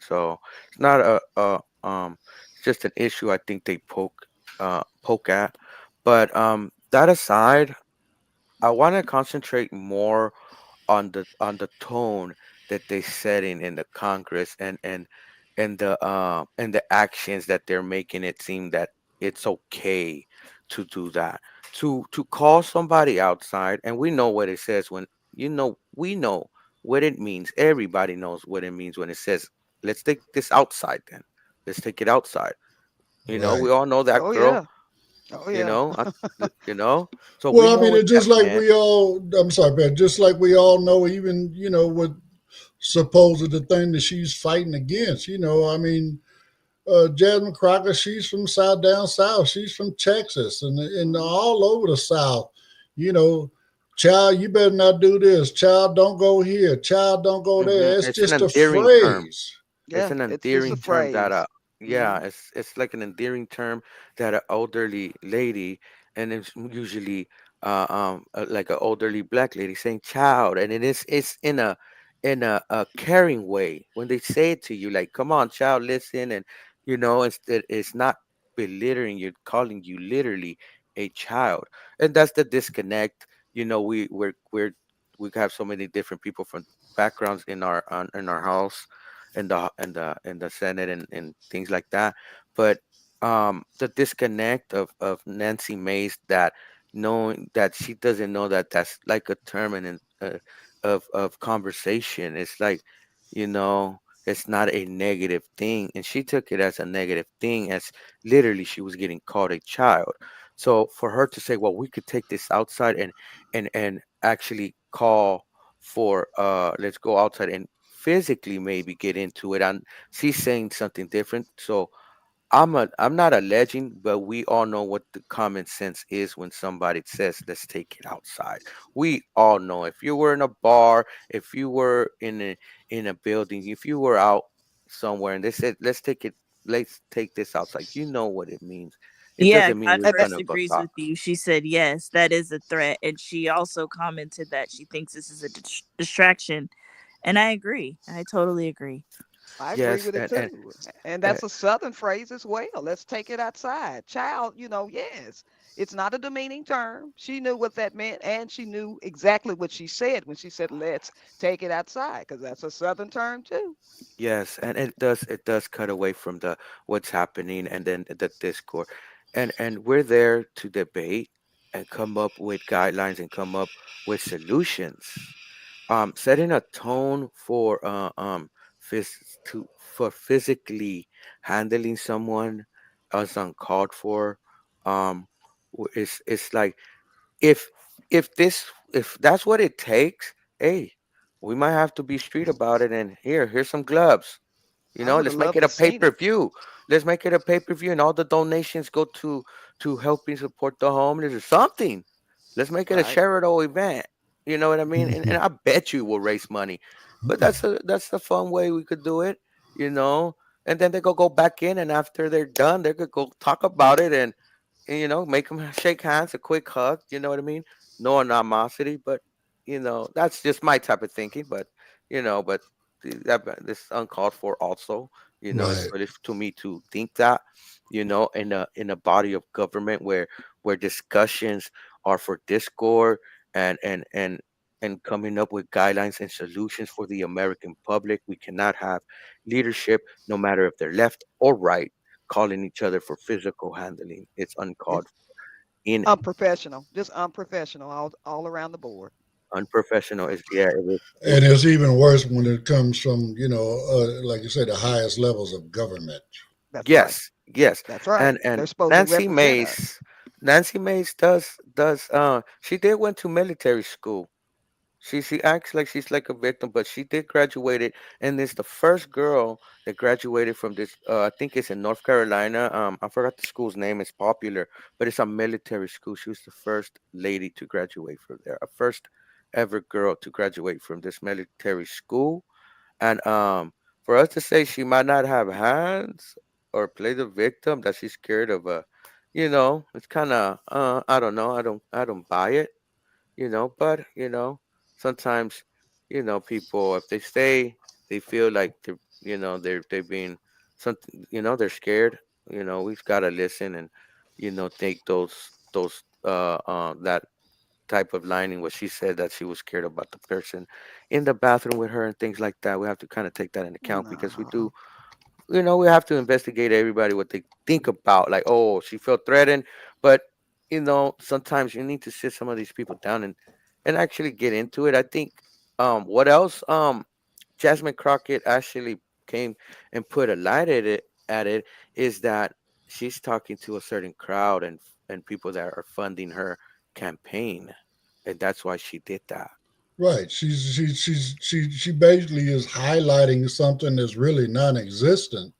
So it's not it's just an issue I think they poke at. But that aside, I want to concentrate more on the tone that they setting in the Congress and the actions that they're making it seem that it's okay to do that, to call somebody outside. And we know what it says when we know what it means. Everybody knows what it means when it says, let's take this outside. Then let's take it outside. right. We all know that Oh girl. yeah. Oh you yeah. know I, so we Well, I know mean, what it's that just like meant. I'm sorry, Pat, just like we all know, even, what supposed the thing that she's fighting against, Jasmine Crocker, she's from down south. She's from Texas and all over the South. You know, child, you better not do this. Child, don't go here. Child, don't go there. It's It's an just a endearing term. phrase. It's Yeah. an It's just a endearing term that phrase. yeah, Hmm. it's like an endearing term that an elderly lady, and it's usually like an elderly black lady saying child, and it's in a caring way when they say it to you, like, come on child, listen. And it's not belittling you, calling you literally a child. And that's the disconnect. We have so many different people from backgrounds in our house, in the Senate, and things like that. But the disconnect of Nancy Mace, that knowing that she doesn't know that that's like a term and of conversation. It's like, it's not a negative thing, and she took it as a negative thing, as literally she was getting called a child. So for her to say, well, we could take this outside and actually call for let's go outside and physically maybe get into it, and she's saying something different. So I'm not alleging, but we all know what the common sense is when somebody says, let's take it outside. We all know, if you were in a bar, if you were in a building, if you were out somewhere and they said, let's take this outside, you know what it means. It Yeah, doesn't mean God we're And that, first gonna go agrees talk. with you. She said, yes, that is a threat. And she also commented that she thinks this is a distraction. And I agree. I totally agree. I agree Yes, with it too. And uh, that's a Southern phrase as well. Let's take it outside. Child, yes, it's not a demeaning term. She knew what that meant, and she knew exactly what she said when she said, let's take it outside, because that's a Southern term too. yes, and it does cut away from the what's happening and then the discord, and we're there to debate and come up with guidelines and come up with solutions. Setting a tone for for physically handling someone as uncalled for. It's like if if that's what it takes, hey, we might have to be street about it. And here's some gloves. I would have Let's make loved it a to pay seen per it. view. Let's make it a pay per view, and all the donations go to helping support the homeless or something. Let's make it a Right. charitable event. You know what I mean? And I bet you will raise money. But that's a fun way we could do it. You know, and then they go back in, and after they're done, they could go talk about it and make them shake hands, a quick hug. You know what I mean? No animosity, but that's just my type of thinking. But this uncalled for. Also, it's Right. really to me to think that, in a body of government where discussions are for discord and coming up with guidelines and solutions for the American public. We cannot have leadership, no matter if they're left or right, calling each other for physical handling. It's uncalled It's for. In unprofessional, just unprofessional all around the board. unprofessional is yeah, And it's even worse when it comes from, like you say, the highest levels of government. That's right. yes, yes. That's right. And They're supposed to Nancy represent us. Mace, Nancy Mace does she did went to military school. She acts like she's like a victim, but she did graduate it, and it's the first girl that graduated from this. I think it's in North Carolina. I forgot the school's name. It's popular, but it's a military school. She was the first lady to graduate from there, a first ever girl to graduate from this military school. And for us to say she might not have hands or play the victim, that she's scared of it's kind of I don't know. I don't buy it, but sometimes people, if they stay, they feel like they're being something, they're scared. We've got to listen and take those that type of lining, what she said, that she was scared about the person in the bathroom with her and things like that. We have to kind of take that into account, because we do, No. we have to investigate everybody what they think about. Like, oh, she felt threatened, but sometimes you need to sit some of these people down and actually get into it. I think what else Jasmine Crockett actually came and put a light at it is that she's talking to a certain crowd and people that are funding her campaign, and that's why she did that. Right. She basically is highlighting something that's really non-existent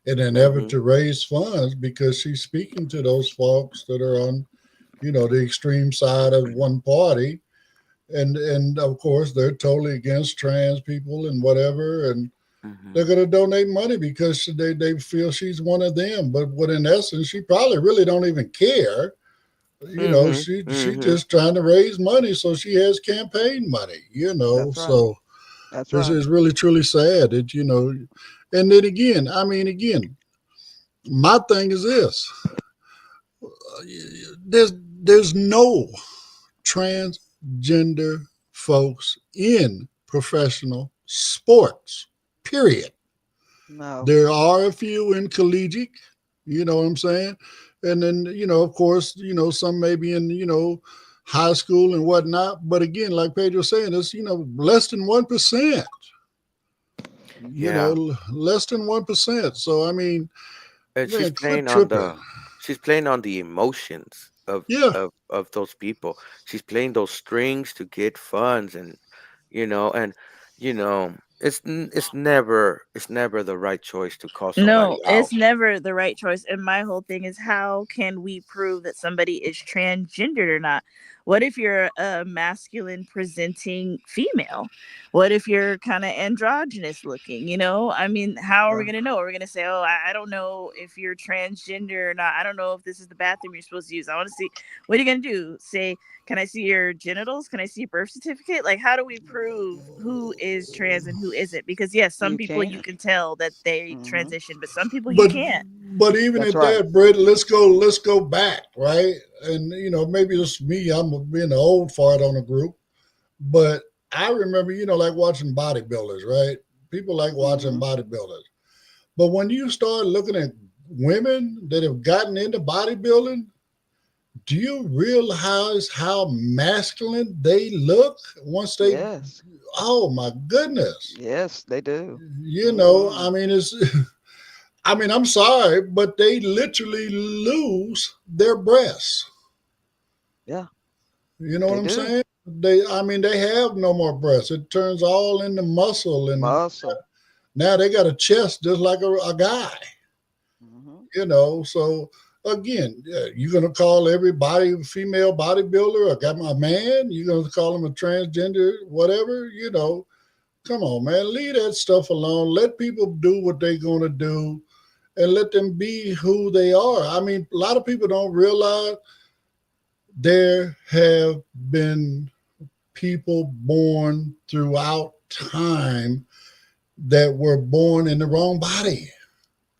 in an effort Hmm. to raise funds because she's speaking to those folks that are on, the extreme side of one party, and of course they're totally against trans people and whatever, and Hmm. they're going to donate money because they feel she's one of them. But what in essence, she probably really don't even care. Hmm. She Hmm. just trying to raise money so she has campaign money. That's right. So That's this right. is really truly sad that and then again, I mean, again, my thing is this: there's no transgender folks in professional sports. Period. No. There are a few in collegiate, you know what I'm saying? And then, of course, some maybe in, high school and whatnot. But again, like Pedro was saying, it's, less than 1%, Yeah, less than 1%. So, I mean, and she's man, quit playing on tripping. the emotions of Yeah. of those people. She's playing those strings to get funds, and and it's never the right choice to call somebody No, out. it's never the right choice. And my whole thing is, how can we prove that somebody is transgendered or not? What if you're a masculine presenting female? What if you're kind of androgynous looking? I mean, how are we Yeah. going to know? Are we going to say, oh, I don't know if you're transgender or not? I don't know if this is the bathroom you're supposed to use. I want to see. What are you going to do? Say, can I see your genitals? Can I see your birth certificate? Like, how do we prove who is trans and who isn't? Because yes, some You people you can't. can tell that they Hmm. transition, but some people you But can't. even That's at right. that, Brett, let's go back, right? And maybe it's me. I'm being the old fart on the group, but I remember, like watching bodybuilders, right? People like watching Hmm. bodybuilders, but when you start looking at women that have gotten into bodybuilding, do you realize how masculine they look once they? Yes. Oh my goodness! Yes, they do. Hmm. I mean, it's I mean, I'm sorry, but they literally lose their breasts. Yeah, You know what they I'm do. saying? They have no more breasts. It turns all into muscle, and Muscle. now they got a chest just like a guy. Hmm. So again, yeah, you're gonna call everybody female bodybuilder a got my man. You're gonna call them a transgender, whatever. Come on, man, leave that stuff alone. Let people do what they're gonna do and let them be who they are. I mean, a lot of people don't realize there have been people born throughout time that were born in the wrong body.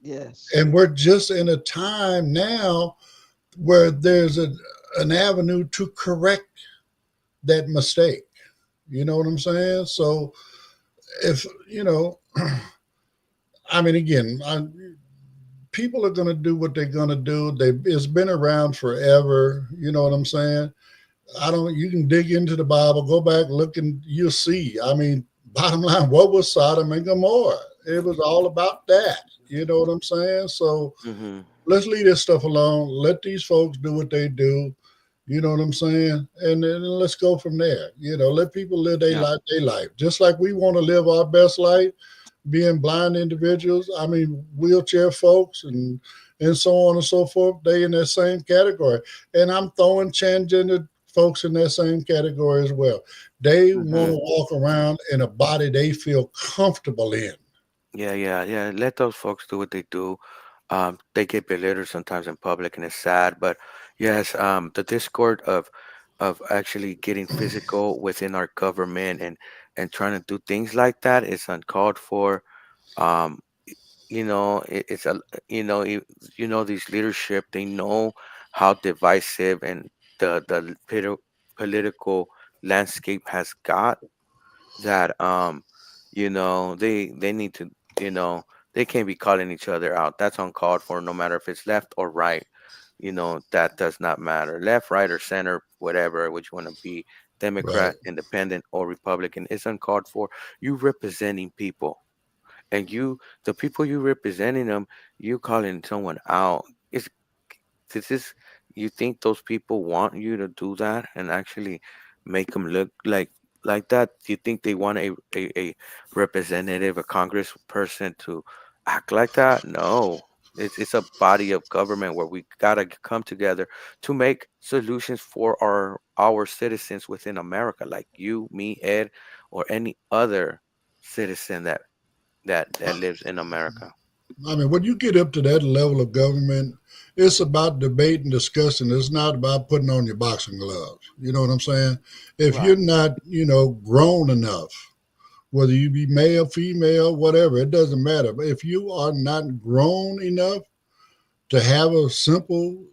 Yes. And we're just in a time now where there's an avenue to correct that mistake. You know what I'm saying? So if, I mean, again, people are going to do what they're going to do. It's been around forever. You know what I'm saying? You can dig into the Bible, go back, look, and you'll see. I mean, bottom line, what was Sodom and Gomorrah? It was all about that. You know what I'm saying? So Mm-hmm. let's leave this stuff alone. Let these folks do what they do. You know what I'm saying? And then let's go from there. Let people live Yeah. their life. Just like we want to live our best life, being blind individuals, I mean, wheelchair folks and so on and so forth, they in that same category. And I'm throwing transgender folks in that same category as well. They want Mm-hmm. to walk around in a body they feel comfortable in. Yeah, yeah, yeah. Let those folks do what they do. They get belittled sometimes in public, and it's sad. But yes, the discord of actually getting physical within our government and trying to do things like that is uncalled for. Um, it's a these leadership, they know how divisive and the political landscape has got, that they need to, you know they can't be calling each other out. That's uncalled for, no matter if it's left or right. That does not matter, left, right, or center, whatever which you want to be, Right. Democrat, Independent, or Republican. It's uncalled for. You representing people, and the people you representing them, you calling someone out. It's this is You think those people want you to do that and actually make them look like that? Do you think they want a representative, a congressperson, to act like that? No. It's a body of government where we gotta come together to make solutions for our citizens within America, like you, me, Ed, or any other citizen that lives in America. I mean, when you get up to that level of government, it's about debate and discussing. It's not about putting on your boxing gloves. You know what I'm saying? If Right. you're not, grown enough, whether you be male, female, whatever, it doesn't matter. But if you are not grown enough to have a simple,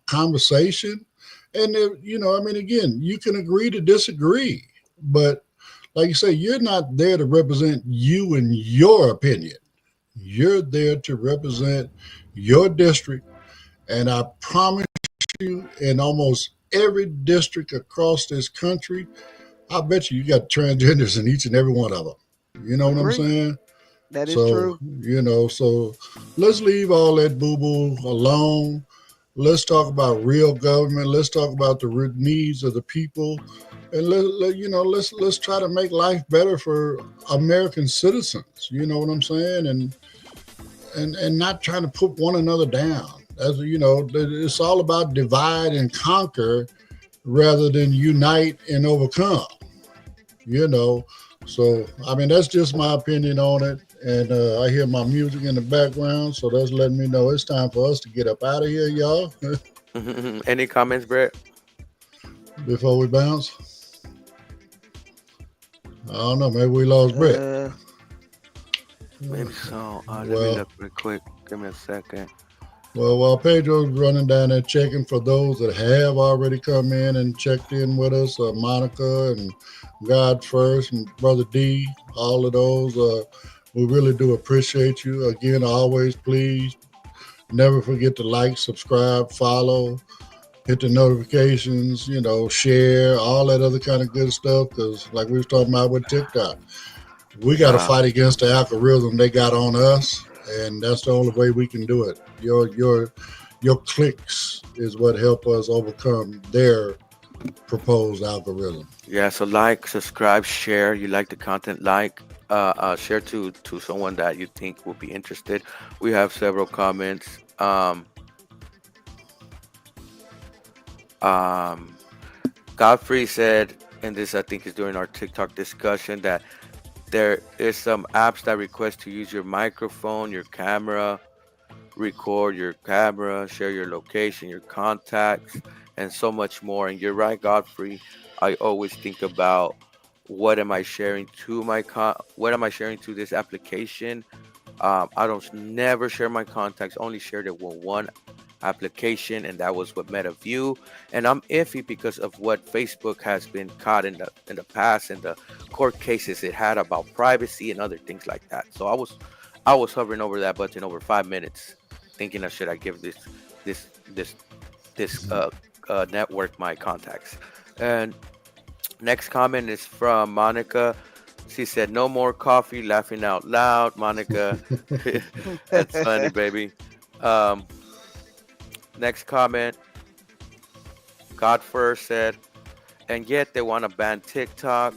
conversation, and I mean, again, you can agree to disagree, but like you say, you're not there to represent you and your opinion. You're there to represent your district. And I promise you, in almost every district across this country, I bet you got transgenders in each and every one of them. You know what I'm Agree. saying? That is So, true. let's leave all that boo boo alone. Let's talk about real government. Let's talk about the needs of the people, and let's try to make life better for American citizens. You know what I'm saying? And not trying to put one another down. As it's all about divide and conquer, rather than unite and overcome. You know, so I mean that's just my opinion on it. And I hear my music in the background, so that's letting me know it's time for us to get up out of here, y'all. Any comments, Brett? Before we bounce. I don't know. Maybe we lost Brett. Maybe so. Let me Well, look real quick. Give me a second. well, while Pedro's running down there checking for those that have already come in and checked in with us, Monica and God First and Brother D, all of those, we really do appreciate you. Again, always please never forget to like, subscribe, follow, hit the notifications, share, all that other kind of good stuff. Because like we was talking about with TikTok, we got to Yeah. fight against the algorithm they got on us, and that's the only way we can do it. Your clicks is what help us overcome their proposed algorithm. Yeah, so like, subscribe, share. You like the content, share to someone that you think will be interested. We have several comments. Godfrey said, and this I think is during our TikTok discussion, that there is some apps that request to use your microphone, your camera, record your camera, share your location, your contacts, and so much more. And you're right, Godfrey. I always think about what am I sharing to what am I sharing to this application. I don't never share my contacts. Only shared it with one application, and that was with MetaView. And I'm iffy because of what Facebook has been caught in the past and the court cases it had about privacy and other things like that. So I was hovering over that button over 5 minutes, thinking should I give this network my contacts. And next comment is from Monica. She said, "No more coffee, laughing out loud." Monica, that's funny, baby. Next comment, God First said, "And yet they want to ban TikTok."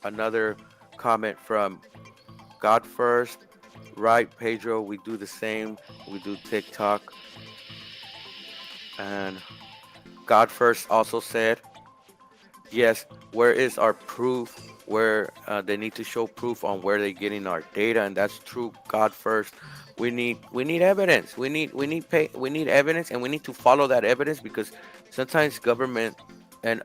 Another comment from God First. Right, Pedro, we do the same. We do TikTok. And God First also said, "Yes, where is our proof? Where they need to show proof on where they're getting our data." And that's true, God First. We need evidence. We need evidence, and we need to follow that evidence, because sometimes government and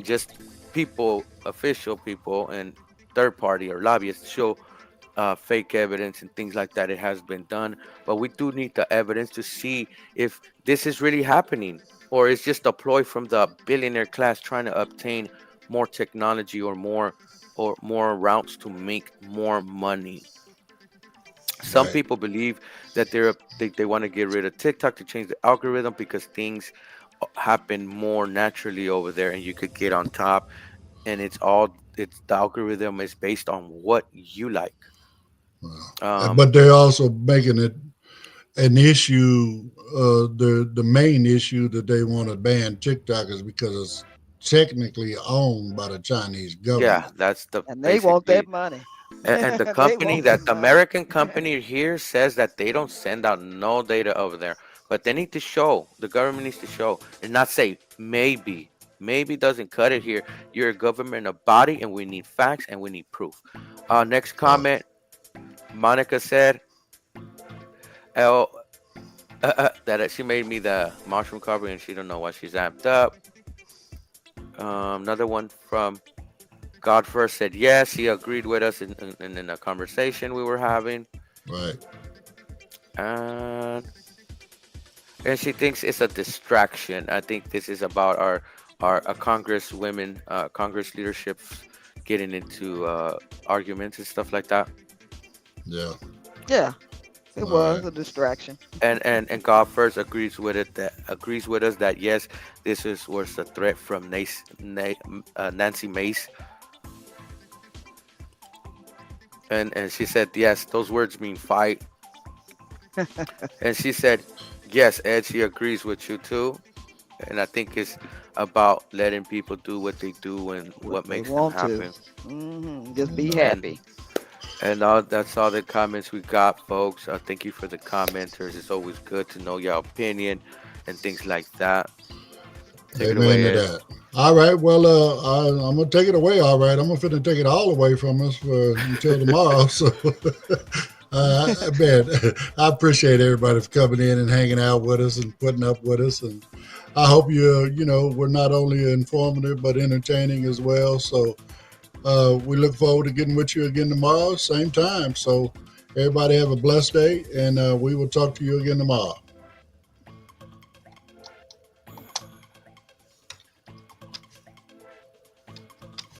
just people, official people, and third party or lobbyists show fake evidence and things like that. It has been done, but we do need the evidence to see if this is really happening, or it's just a ploy from the billionaire class trying to obtain more technology or more routes to make more money. Some Right. people believe that they want to get rid of TikTok to change the algorithm, because things happen more naturally over there, and you could get on top, and it's the algorithm is based on what you like. But they're also making it an issue. The main issue that they want to ban TikTok is because it's technically owned by the Chinese Yeah, government. that's the And they want basically. that money. And the They company want that that the money. American company here says that they don't send out no data over there, but they need to show. The government needs to show and not say maybe. Maybe doesn't cut it here. You're a government, a body, and we need facts and we need proof. Next Right. comment. Monica said, "Oh, that she made me the mushroom cover and she don't know why she's amped up." Another one from God First said yes. He agreed with us in a conversation we were having. Right. And she thinks it's a distraction. I think this is about our Congress women, Congress leadership getting into arguments and stuff like that. Yeah. Yeah, it All was right. a distraction. And God First agrees with us that yes, was a threat from Nancy Mace. And she said yes, those words mean fight. And she said, yes, Ed, she agrees with you too. And I think it's about letting people do what they do and what They makes them want to. happen. Just be And, happy. And that's all the comments we got, folks. Thank you for the commenters. It's always good to know your opinion and things like that. Take it Amen away, to Ed. that. All right. Well, I'm gonna take it away. All right. I'm gonna finna take it all away from us until tomorrow. So, man, I appreciate everybody for coming in and hanging out with us and putting up with us. And I hope we're not only informative but entertaining as well. So, we look forward to getting with you again tomorrow, same time. So, everybody have a blessed day, and we will talk to you again tomorrow.